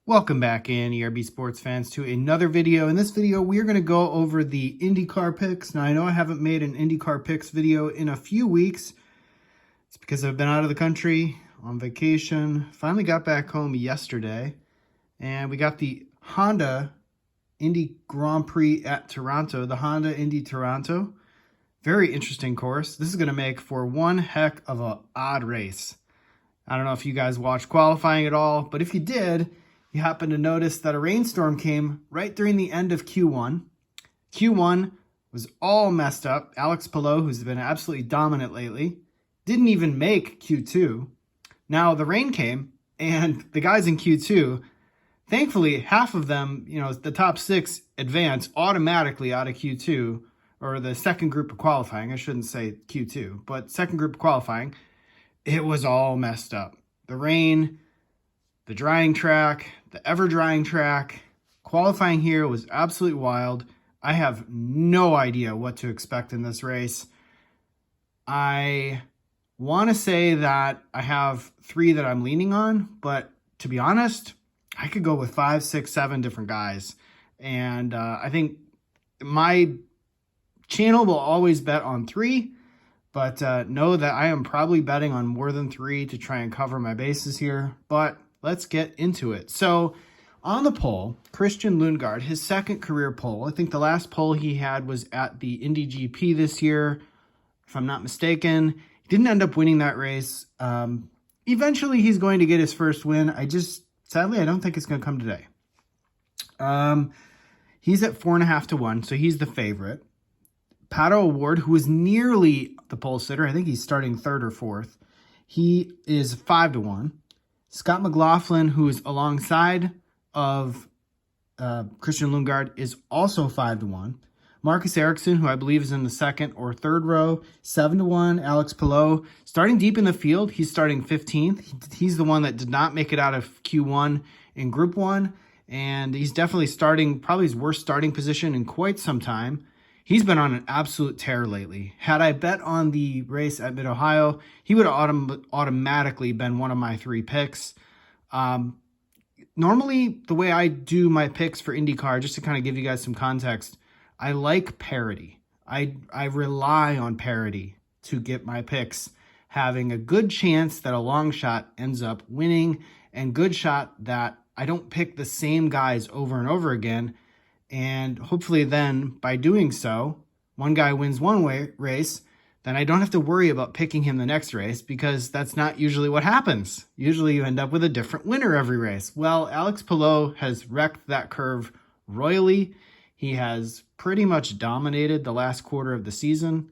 Welcome back in, ERB sports fans, to another video. In this video, we are going to go over the IndyCar picks. Now, I know I haven't made an IndyCar picks video in a few weeks. It's because I've been out of the country on vacation. Finally got back home yesterday, and we got the Honda Indy Grand Prix at Toronto, the Honda Indy Toronto. Very interesting course. This is going to make for one heck of an odd race. I don't know if you guys watched qualifying at all, but if you did, you happen to notice that a rainstorm came right during the end of Q1. Q1 was all messed up. Alex Palou, who's been absolutely dominant lately, didn't even make Q2. Now the rain came, and the guys in Q2, thankfully, half of them, the top six advance automatically out of Q2, or the second group of qualifying. I shouldn't say Q2, but second group of qualifying. It was all messed up. The rain, the drying track, the ever-drying track. Qualifying here was absolutely wild. I have no idea what to expect in this race. I want to say that I have three that I'm leaning on, but to be honest, I could go with 5, 6, 7 different guys. And I think my channel will always bet on 3, but know that I am probably betting on more than 3 to try and cover my bases here. But let's get into it. So on the pole, Christian Lundgaard, his second career pole. I think the last pole he had was at the Indy GP this year, if I'm not mistaken. He didn't end up winning that race. Eventually, he's going to get his first win. Sadly, I don't think it's going to come today. He's at 4.5 to 1, so he's the favorite. Pato O'Ward, who is nearly the pole sitter, I think he's starting third or fourth. He is 5 to 1. Scott McLaughlin, who is alongside of Christian Lundgaard, is also 5 to 1. Marcus Ericsson, who I believe is in the second or third row, 7 to 1. Alex Palou, starting deep in the field, he's starting 15th. He's the one that did not make it out of Q1 in Group 1, and he's definitely starting probably his worst starting position in quite some time. He's been on an absolute tear lately. Had I bet on the race at Mid-Ohio, he would have automatically been one of my 3 picks. Normally, the way I do my picks for IndyCar, just to kind of give you guys some context, I like parity. I rely on parity to get my picks, having a good chance that a long shot ends up winning, and good shot that I don't pick the same guys over and over again. And hopefully then, by doing so, one guy wins one race, then I don't have to worry about picking him the next race, because that's not usually what happens. Usually you end up with a different winner every race. Well, Alex Palou has wrecked that curve royally. He has pretty much dominated the last quarter of the season.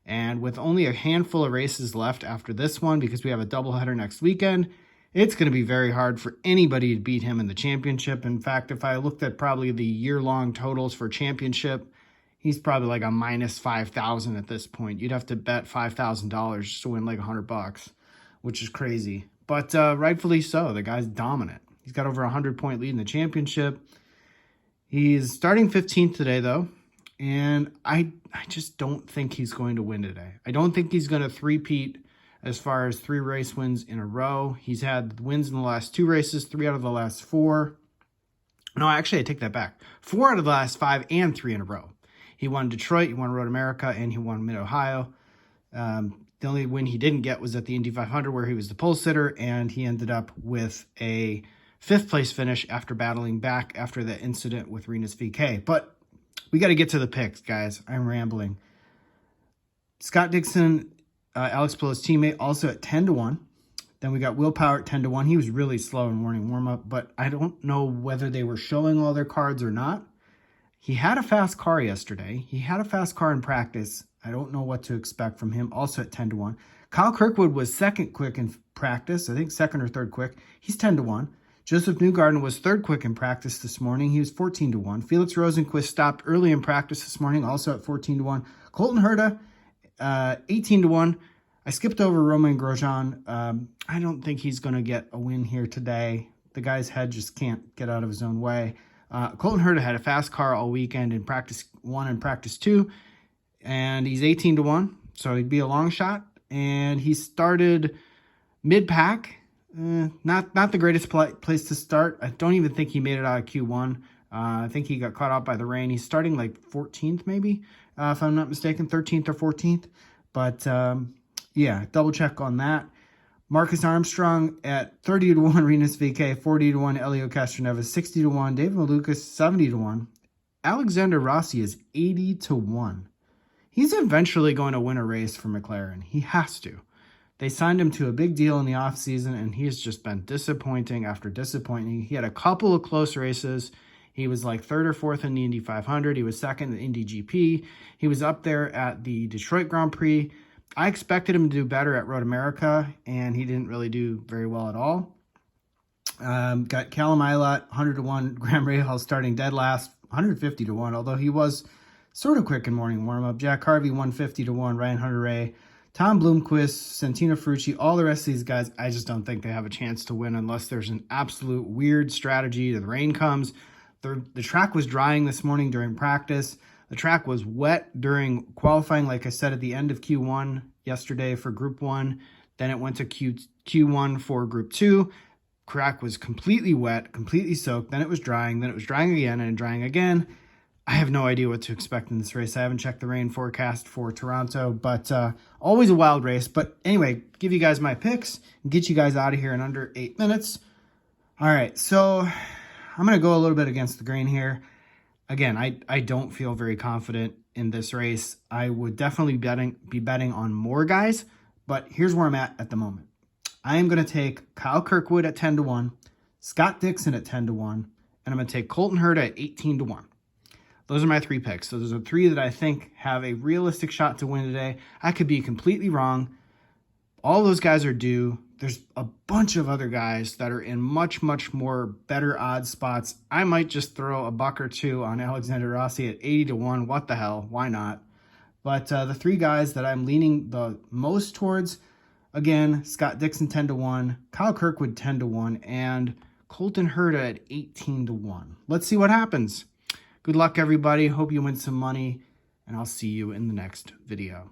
And with only a handful of races left after this one, because we have a doubleheader next weekend, it's going to be very hard for anybody to beat him in the championship. In fact, if I looked at probably the year-long totals for championship, he's probably like a minus 5,000 at this point. You'd have to bet $5,000 just to win like $100, which is crazy. But rightfully so. The guy's dominant. He's got over a 100-point lead in the championship. He's starting 15th today, though, and I just don't think he's going to win today. I don't think he's going to three-peat as far as 3 race wins in a row. He's had wins in the last 2 races, 3 out of the last 4. No, actually, I take that back. 4 out of the last 5 and 3 in a row. He won Detroit, he won Road America, and he won Mid-Ohio. The only win he didn't get was at the Indy 500, where he was the pole sitter, and he ended up with a 5th place finish after battling back after the incident with Rinus VeeKay. But we got to get to the picks, guys. I'm rambling. Scott Dixon, Alex Palou's teammate, also at 10 to 1. Then we got Will Power at 10 to 1. He was really slow in morning warm-up, but I don't know whether they were showing all their cards or not. He had a fast car yesterday. He had a fast car in practice. I don't know what to expect from him, also at 10 to 1. Kyle Kirkwood was second quick in practice, I think second or third quick. He's 10 to 1. Joseph Newgarden was third quick in practice this morning. He was 14 to 1. Felix Rosenqvist stopped early in practice this morning, also at 14 to 1. Colton Herta, 18 to 1. I skipped over Romain Grosjean. I don't think he's going to get a win here today. The guy's head just can't get out of his own way. Colton Herta had a fast car all weekend in practice 1 and practice 2, and he's 18 to 1, so he'd be a long shot. And he started mid-pack Not the greatest place to start. I don't even think he made it out of Q1. I think he got caught out by the rain. He's starting like 14th maybe, if I'm not mistaken, 13th or 14th. But yeah, double check on that. Marcus Armstrong at 30 to 1, Rinus VeeKay, 40 to 1, Elio Castroneves, 60 to 1, David Malukas, 70 to 1. Alexander Rossi is 80 to 1. He's eventually going to win a race for McLaren. He has to. They signed him to a big deal in the offseason, and he's just been disappointing after disappointing. He had a couple of close races. He was like 3rd or 4th in the Indy 500. He was 2nd in the Indy GP. He was up there at the Detroit Grand Prix. I expected him to do better at Road America, and he didn't really do very well at all. Got Callum Ilott, 100 to 1, Graham Rahal starting dead last, 150 to 1, although he was sort of quick in morning warm-up. Jack Harvey, 150 to 1, Ryan Hunter-Reay, Tom Bloomquist, Santino Ferrucci, all the rest of these guys, I just don't think they have a chance to win unless there's an absolute weird strategy. The rain comes. The track was drying this morning during practice. The track was wet during qualifying, like I said, at the end of Q1 yesterday for Group 1. Then it went to Q1 for Group 2. Track was completely wet, completely soaked. Then it was drying. Then it was drying again and drying again. I have no idea what to expect in this race. I haven't checked the rain forecast for Toronto, but always a wild race. But anyway, give you guys my picks and get you guys out of here in under 8 minutes. All right, so I'm going to go a little bit against the grain here. Again, I don't feel very confident in this race. I would definitely be betting on more guys, but here's where I'm at the moment. I am going to take Kyle Kirkwood at 10 to 1, Scott Dixon at 10 to 1, and I'm going to take Colton Herta at 18 to 1. Those are my 3 picks. So those are 3 that I think have a realistic shot to win today. I could be completely wrong. All those guys are due. There's a bunch of other guys that are in much, much more better odds spots. I might just throw a buck or two on Alexander Rossi at 80 to 1. What the hell? Why not? But the 3 guys that I'm leaning the most towards, again, Scott Dixon 10 to 1, Kyle Kirkwood 10 to 1, and Colton Herta at 18 to 1. Let's see what happens. Good luck, everybody. Hope you win some money, and I'll see you in the next video.